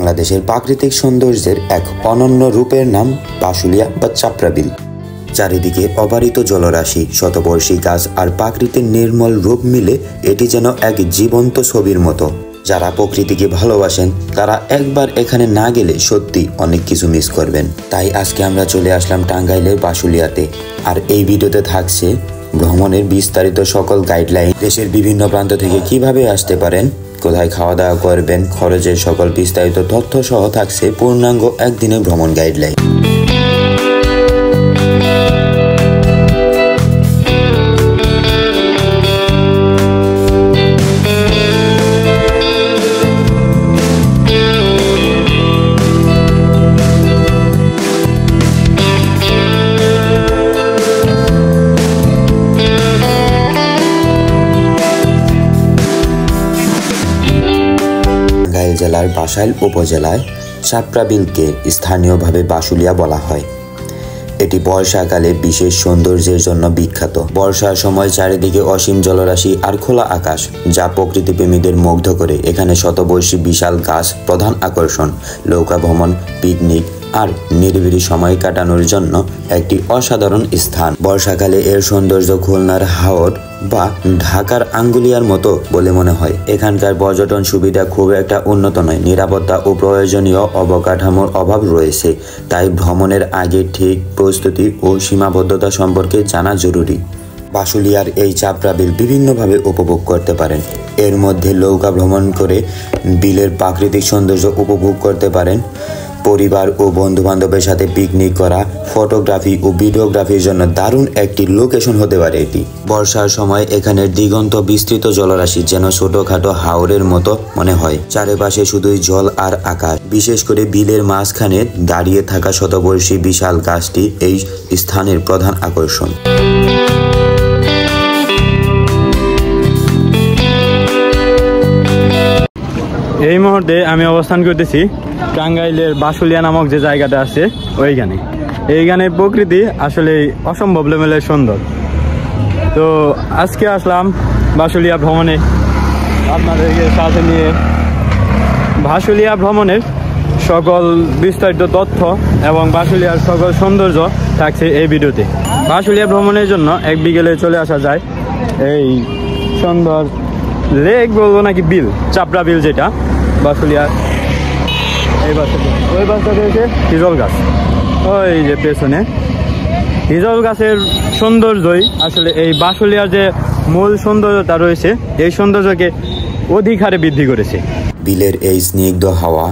বাংলাদেশের প্রাকৃতিক সৌন্দর্যের এক অনন্য রূপের নাম বাসুলিয়া বা চাপড়া বিল। চারিদিকে অবারিত জলরাশি, শতবর্ষী গাছ আর প্রাকৃতিক নির্মল রূপ মিলে এটি যেন এক জীবন্ত ছবির মতো। যারা প্রকৃতিকে ভালোবাসেন তারা একবার এখানে না গেলে সত্যি অনেক কিছু মিস করবেন। তাই আজকে আমরা চলে আসলাম টাঙ্গাইলের বাসুলিয়াতে। আর এই ভিডিওতে থাকছে ভ্রমণের বিস্তারিত সকল গাইডলাইন, দেশের বিভিন্ন প্রান্ত থেকে কিভাবে আসতে পারেন, কোথায় খাওয়া দাওয়া করবেন, খরচের সকল বিস্তারিত তথ্য সহ থাকছে পূর্ণাঙ্গ একদিনের ভ্রমণ গাইডলাইন। টাঙ্গাইল জেলার বাসাইল উপজেলায় চাপড়া বিলকে স্থানীয়ভাবে বাসুলিয়া বলা হয়। এটি বর্ষাকালে বিশেষ সৌন্দর্যের জন্য বিখ্যাত। বর্ষার সময় চারিদিকে অসীম জলরাশি আর খোলা আকাশ, যা প্রকৃতিপ্রেমীদের মুগ্ধ করে। এখানে শতবর্ষী বিশাল গাছ প্রধান আকর্ষণ। নৌকা ভ্রমণ, পিকনিক আর নিরিবিলি সময় কাটানোর জন্য একটি অসাধারণ স্থান। বর্ষাকালে এর সৌন্দর্য খুলনার হাওর বা ঢাকার আঙ্গুলিয়ার মতো বলে মনে হয়। এখানকার পর্যটন সুবিধা খুব একটা উন্নত নয়, নিরাপত্তা ও প্রয়োজনীয় অবকাঠামোর অভাব রয়েছে। তাই ভ্রমণের আগে ঠিক প্রস্তুতি ও সীমাবদ্ধতা সম্পর্কে জানা জরুরি। বাসুলিয়ার এই চাপড়া বিল বিভিন্নভাবে উপভোগ করতে পারেন। এর মধ্যে নৌকা ভ্রমণ করে বিলের প্রাকৃতিক সৌন্দর্য উপভোগ করতে পারেন। পরিবার ও বন্ধুবান্ধবের সাথে পিকনিক করা, ফটোগ্রাফি ও ভিডিওগ্রাফির জন্য দারুণ একটি লোকেশন হতে পারে এটি। বর্ষার সময় এখানের দিগন্ত বিস্তৃত জলরাশি যেন ছোটখাটো হাওরের মতো মনে হয়। চারিপাশে শুধুই জল আর আকাশ। বিশেষ করে বিলের মাঝখানে দাঁড়িয়ে থাকা শতবর্ষী বিশাল গাছটি এই স্থানের প্রধান আকর্ষণ। এই মুহূর্তে আমি অবস্থান করতেছি টাঙ্গাইলের বাসুলিয়া নামক যে জায়গাটা আছে ওইখানে। এইখানে প্রকৃতি আসলে অসম্ভব লেভেলের সুন্দর। তো আজকে আসলাম বাসুলিয়া ভ্রমণে আপনাদেরকে সাথে নিয়ে। বাসুলিয়া ভ্রমণের সকল বিস্তারিত তথ্য এবং বাসুলিয়ার সকল সৌন্দর্য থাকছে এই ভিডিওতে। বাসুলিয়া ভ্রমণের জন্য এক বিকেলে চলে আসা যায় এই সুন্দর লেক বলবো নাকি বিল, চাপড়া বিল, যেটা বাসুলিয়ার এই বাসাতে। ওই বাসাতে হচ্ছে হিজল গাছ, ওই যে পেছনে হিজল গাছের সৌন্দর্যই আসলে এই বাসুলিয়ার যে মূল সৌন্দর্যতা রয়েছে এই সৌন্দর্যকে অধিক হারে বৃদ্ধি করেছে। বিলের এই স্নিগ্ধ হাওয়া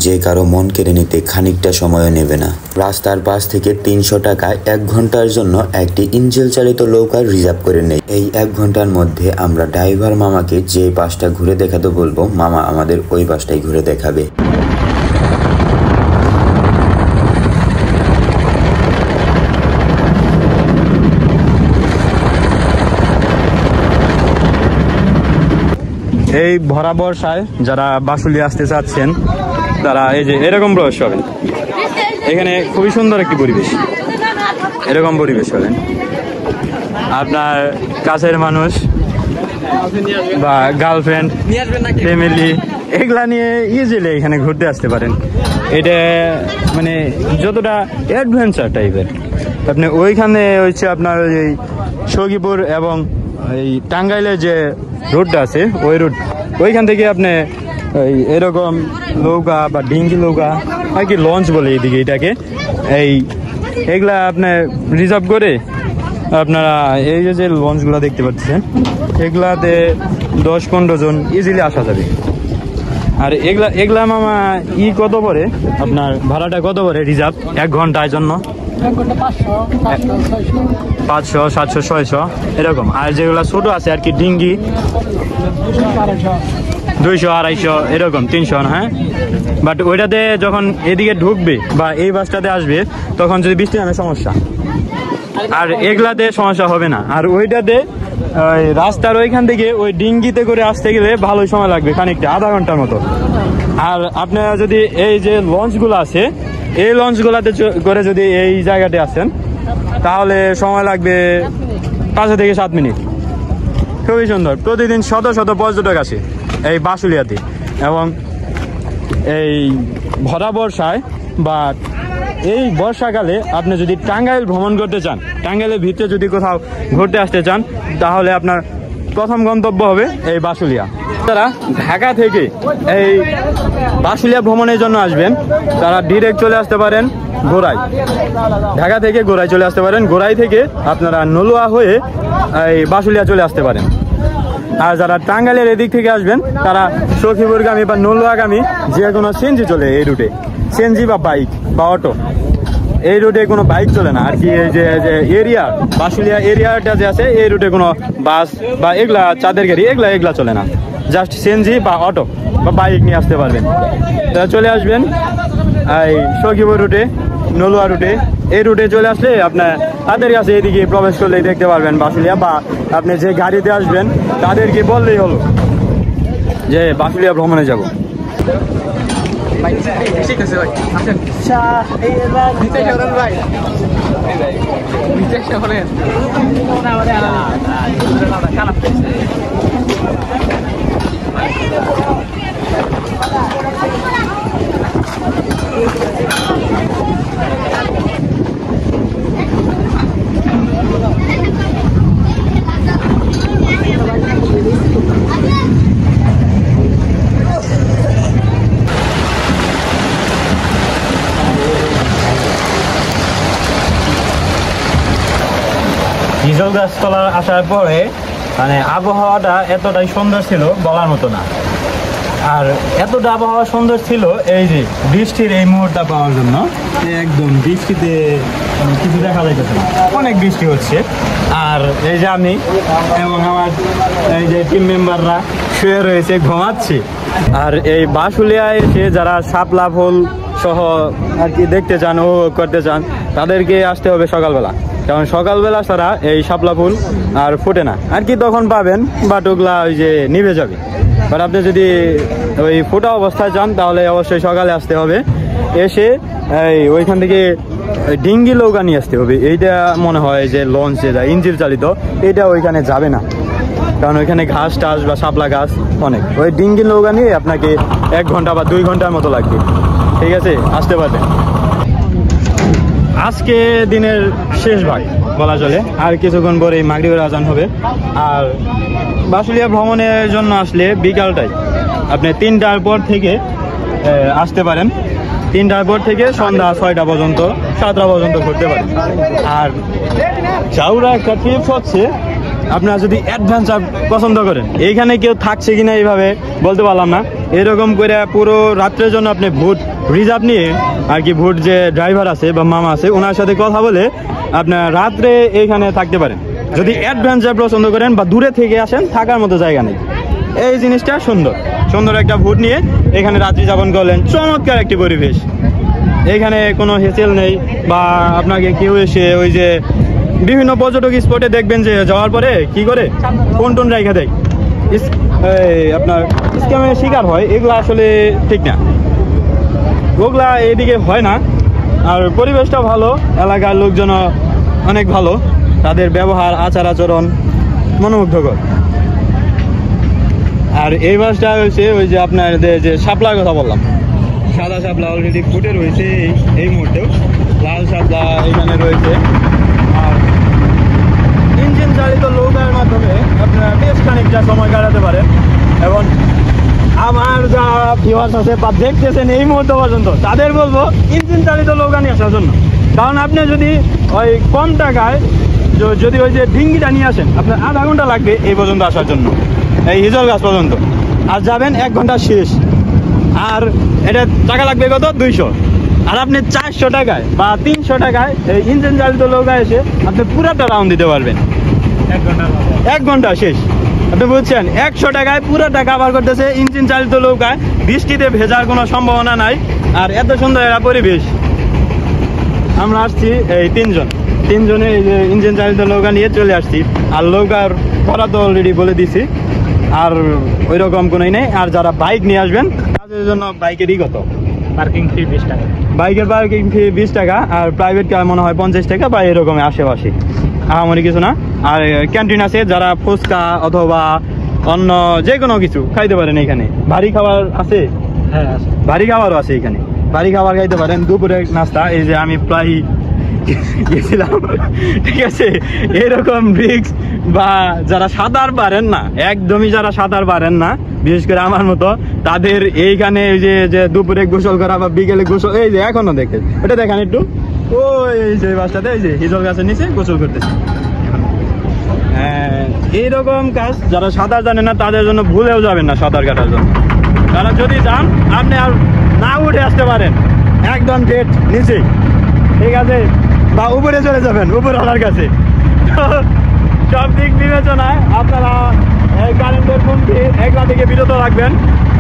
যে কারো মন কেড়ে নিতে খানিকটা সময় নেবে না। রাস্তার পাশ থেকে 300 টাকায় 1 ঘন্টার জন্য একটি ইঞ্জিন চালিত নৌকা রিজার্ভ করে নেই। এই 1 ঘন্টার মধ্যে আমরা ড্রাইভার মামাকে যে পাশটা ঘুরে দেখাতে বলবো, মামা আমাদের ওই পাশটাই ঘুরে দেখাবে। এই ভরা বর্ষায় যারা বাসুলিয়া আসতে চাচ্ছেন তারা এই যে এরকম প্রবেশ করেন। এখানে খুবই সুন্দর একটি পরিবেশ। এরকম পরিবেশ করেন, আপনার কাছের মানুষ বা গার্লফ্রেন্ড, ফ্যামিলি এগুলা নিয়ে ইজিলি এখানে ঘুরতে আসতে পারেন। এটা মানে যতটা অ্যাডভেঞ্চার টাইপের। আপনি ওইখানে হচ্ছে আপনার এই সখীপুর এবং এই টাঙ্গাইলের যে রোডটা আছে ওই রোড, ওইখান থেকে আপনি এরকম নৌকা বা ডিঙ্গি নৌকা আর কি লঞ্চ বলে এইদিকে এটাকে, এইগুলা আপনি রিজার্ভ করে আপনারা এই যে লঞ্চগুলো দেখতে পাচ্ছেন এগুলাতে 10-15 জন ইজিলি আসা যাবে। আর এগুলা মামা কত পড়ে, আপনার ভাড়াটা কত পড়ে রিজার্ভ 1 ঘন্টার জন্য? 500, 700, 600 এরকম। আর যেগুলো ছোট আছে আর কি ডিঙ্গি 200, 250 এরকম, 300, হ্যাঁ। বাট ওইটাতে যখন এদিকে ঢুকবে বা এই বাসটাতে আসবে তখন যদি বৃষ্টি নামে সমস্যা, আর এগুলাতে সমস্যা হবে না। আর ওইটাতে রাস্তার ওইখান থেকে ওই ডিঙ্গিতে করে আসতে গেলে ভালোই সময় লাগবে, খানিকটা আধা ঘন্টার মতো। আর আপনারা যদি এই যে লঞ্চগুলো আছে এই লঞ্চগুলোতে করে যদি এই জায়গাতে আসেন তাহলে সময় লাগবে 5 থেকে 7 মিনিট। খুবই সুন্দর। প্রতিদিন শত শত পর্যটক আসে এই বাসুলিয়াতে এবং এই ভরা বর্ষায় বা এই বর্ষাকালে আপনি যদি টাঙ্গাইল ভ্রমণ করতে চান, টাঙ্গাইলের ভিতরে যদি কোথাও ঘুরতে আসতে চান, তাহলে আপনার প্রথম গন্তব্য হবে এই বাসুলিয়া। যারা ঢাকা থেকে এই বাসুলিয়া ভ্রমণের জন্য আসবেন তারা ডিরেক্ট চলে আসতে পারেন গোরাই। ঢাকা থেকে গোরাই চলে আসতে পারেন, গোরাই থেকে আপনারা নলুয়া হয়ে এই বাসুলিয়া চলে আসতে পারেন। আর যারা টাঙ্গাইলের এদিক থেকে আসবেন তারা সখীপুরগামী বা নলুয়াগামী যে কোনো সিএনজি চলে এই রুটে, সিএনজি বা বাইক বা অটো। এই রুটে কোনো বাইক চলে না আর কি। এই যে এরিয়া বাসুলিয়া এরিয়াটা যে আছে এই রুটে কোনো বাস বা এগুলা চাঁদের গাড়ি এগুলা চলে না, জাস্ট সিএনজি বা অটো বা বাইক নিয়ে আসতে পারবেন। তারা চলে আসবেন এই সখীপুর রুটে, নলুয়া রুটে। এই রুটে চলে আসলে আপনার তাদের কাছে এদিকে প্রবেশ করলেই দেখতে পারবেন বাসুলিয়া, বা আপনি যে গাড়িতে আসবেন তাদেরকে বললেই হলো যে বাসুলিয়া ভ্রমণে যাব। হিজল গাছতলার আসার পরে মানে আবহাওয়াটা এতটাই সুন্দর ছিল বলার মতো না। আর এতটা আবহাওয়া সুন্দর ছিল এই যে বৃষ্টির এই মুহূর্তটা পাওয়ার জন্য। একদম বৃষ্টিতে কিছু দেখা যাইতেছে না, অনেক বৃষ্টি হচ্ছে। আর এই যে আমি এবং আমার এই যে টিম মেম্বাররা শুয়ে রয়েছে, ঘুমাচ্ছি। আর এই বাসুলিয়ায় এসে যারা শাপলা ফুল সহ আর কি দেখতে চান ও করতে চান তাদেরকে আসতে হবে সকালবেলা, কারণ সকালবেলা ছাড়া এই শাপলা ফুল আর ফোটে না আর কি। তখন পাবেন বাট ওগুলা ওই যে নিভে যাবে। বাট আপনি যদি ওই ফোটা অবস্থায় চান তাহলে অবশ্যই সকালে আসতে হবে। এসে এই ওইখান থেকে ডিঙ্গি নৌকা নিয়ে আসতে হবে। এইটা মনে হয় যে লঞ্চে যায়, ইঞ্জিন চালিত। এটা ওইখানে যাবে না, কারণ ওইখানে ঘাস টাস বা শাপলা গাছ অনেক। ওই ডিঙ্গি নৌকা নিয়ে আপনাকে 1 ঘন্টা বা 2 ঘন্টার মতো লাগবে। ঠিক আছে, আসতে পারবেন। আজকে দিনের শেষ ভাগ বলা চলে, আর কিছুক্ষণ পরে মাগরিবের আজান হবে। আর বাসুলিয়া ভ্রমণের জন্য আসলে বিকালটাই আপনি 3টার পর থেকে আসতে পারেন। 3টার পর থেকে সন্ধ্যা 6টা পর্যন্ত 7টা পর্যন্ত ঘুরতে পারেন। আর চাউরা একটা টিপস হচ্ছে, আপনারা যদি অ্যাডভেঞ্চার পছন্দ করেন, এইখানে কেউ থাকছে কিনা এইভাবে বলতে পারলাম না, এরকম করে পুরো রাত্রের জন্য আপনি ভোট রিজার্ভ নিয়ে আর কি, ভোট যে ড্রাইভার আছে বা মামা আছে ওনার সাথে কথা বলে আপনার রাত্রে এইখানে থাকতে পারেন। যদি অ্যাডভেঞ্চার পছন্দ করেন বা দূরে থেকে আসেন, থাকার মতো জায়গা নেই। এই জিনিসটা সুন্দর একটা ভোট নিয়ে এখানে রাত্রি যাপন করলেন, চমৎকার একটি পরিবেশ। এখানে কোনো হেসেল নেই বা আপনাকে কেউ এসে ওই যে বিভিন্ন পর্যটক স্পটে দেখবেন যে যাওয়ার পরে কি করে ফোন টোন রাইখা দেয়, আপনার স্ক্যামের শিকার হয়। এগুলো আসলে ঠিক না, ওগুলা এদিকে হয় না। আর পরিবেশটা ভালো, এলাকার লোকজন অনেক ভালো, তাদের ব্যবহার আচার আচরণ মনোমুগ্ধকর। আর এই মাছটা হচ্ছে ওই যে আপনার যে শাপলার কথা বললাম, সাদা শাপলা অলরেডি ফুটে রয়েছে এই মুহূর্তেও, লাল শাপলা এখানে রয়েছে। আর ইঞ্জিন চালিত নৌকার মাধ্যমে আপনারা বেশ খানিকটা সময় কাটাতে পারেন। এবং আমার যা ভিউয়ার্স আছে বা দেখতেছেন এই মুহূর্ত পর্যন্ত, তাদের বলবো ইঞ্জিন চালিত নৌকা নিয়ে আসার জন্য। কারণ আপনি যদি ওই কম টাকায় যদি ওই যে ডিঙ্গিটা নিয়ে আসেন, আপনার আধা ঘন্টা লাগবে এই পর্যন্ত আসার জন্য, এই হিজল গাছ পর্যন্ত। আর যাবেন 1 ঘন্টা শেষ। আর এটা টাকা লাগবে কত? 200। আর আপনি 400 টাকায় বা 300 টাকায় এই ইঞ্জিন চালিত নৌকা এসে আপনি পুরাটা রাউন্ড দিতে পারবেন 1 ঘন্টা শেষ। আপনি বুঝছেন, 100 টাকায় পুরোটা কাভার করতেছে ইঞ্জিন চালিত নৌকায়। বৃষ্টিতে ভেজার কোনো সম্ভাবনা নাই। আর এত সুন্দর একটা পরিবেশ। আমরা আসছি এই 3জনে এই যে ইঞ্জিন চালিত নৌকা নিয়ে চলে আসছি। আর নৌকার ভাড়া তো অলরেডি বলে দিছি, আর ওই রকম কোনোই নেই। আর যারা বাইক নিয়ে আসবেন তাদের জন্য বাইকেরই কত পার্কিং ফি 20 টাকা, বাইকের পার্কিং ফি 20 টাকা। আর প্রাইভেট কার মনে হয় 50 টাকা বা এরকম আশেপাশে, আহামরি কিছু না। আর ক্যান্টিন আছে, যারা ফুচকা অথবা অন্য যে কোনো কিছু খাইতে পারেন। এখানে ভারী খাবার আছে, বাড়ি খাবারও আছে এখানে, বাড়ি খাবার খাইতে পারেন। দুপুরে নাস্তা এই যে আমি প্রায় গেছিলাম, ঠিক আছে। এরকম রিস্ক বা যারা সাঁতার পারেন না, একদমই যারা সাঁতার পারেন না, বিশেষ করে আমার মতো, তাদের এইখানে এই যে দুপুরে গোসল করা বা বিকেলে গোসল, এই যে এখনো দেখে ওটা দেখেন একটু, ওই যে বাসটাতে এই যে হিজল গাছের নিচে গোসল করতেছে। হ্যাঁ, এইরকম কাজ যারা সাঁতার জানে না তাদের জন্য ভুলেও যাবেন না সাঁতার কাটার জন্য। কারণ যদি যান আপনি আর না উঠে আসতে পারেন একদম ডেট নিচে, ঠিক আছে, বা উপরে চলে যাবেন উপরওয়ালার কাছে। সব দিক বিবেচনায় আপনারা এই কারেন্টের হুমকি এগুলা থেকে বিরত রাখবেন,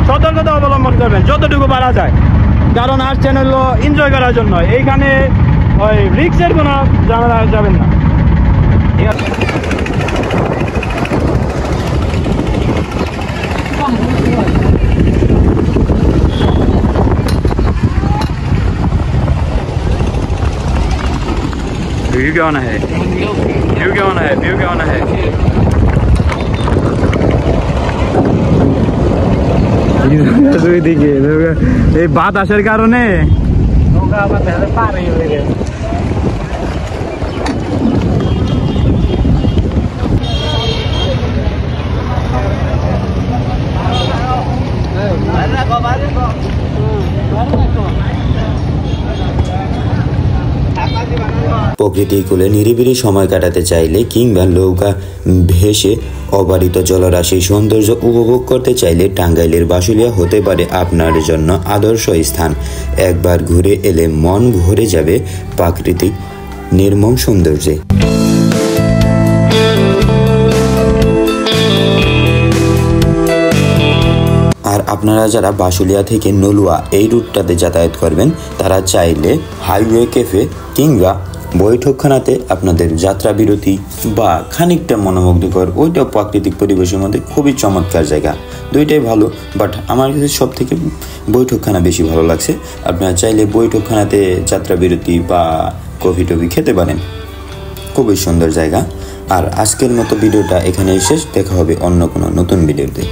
সতর্কতা অবলম্বন করবেন যতটুকু পারা যায়। কারণ আসছেন হলো এনজয় করার জন্য, এইখানে ওই রিক্সের কোনো ঝামেলা যাবেন না, ঠিক আছে। व्यू कैसा है? व्यू कैसा है? व्यू कैसा है? এই বাতাসের কারণে প্রকৃতির কোলে নিরিবিলি সময় কাটাতে চাইলে কিংবা নৌকা ভেসে অবারিত জলরাশির সৌন্দর্য উপভোগ করতে চাইলে টাঙ্গাইলের বাসুলিয়া হতে পারে আপনার জন্য আদর্শ স্থান। একবার ঘুরে এলে মন ভরে যাবে প্রাকৃতিক নির্মম সৌন্দর্যে। আর আপনারা যারা বাসুলিয়া থেকে নলুয়া এই রুটটাতে যাতায়াত করবেন তারা চাইলে হাইওয়ে ক্যাফে কিংবা বৈঠকখানাতে আপনাদের যাত্রা বিরতি বা খানিকটা মনোমুগ্ধকর ওইটা প্রাকৃতিক পরিবেশের মধ্যে খুবই চমৎকার জায়গা, দুইটাই ভালো। বাট আমার কাছে সব থেকে বৈঠকখানা বেশি ভালো লাগছে। আপনারা চাইলে বৈঠকখানাতে যাত্রা বিরতি বা কফি টফি খেতে পারেন, খুবই সুন্দর জায়গা। আর আজকের মতো ভিডিওটা এখানেই শেষ, দেখা হবে অন্য কোনো নতুন ভিডিওতে।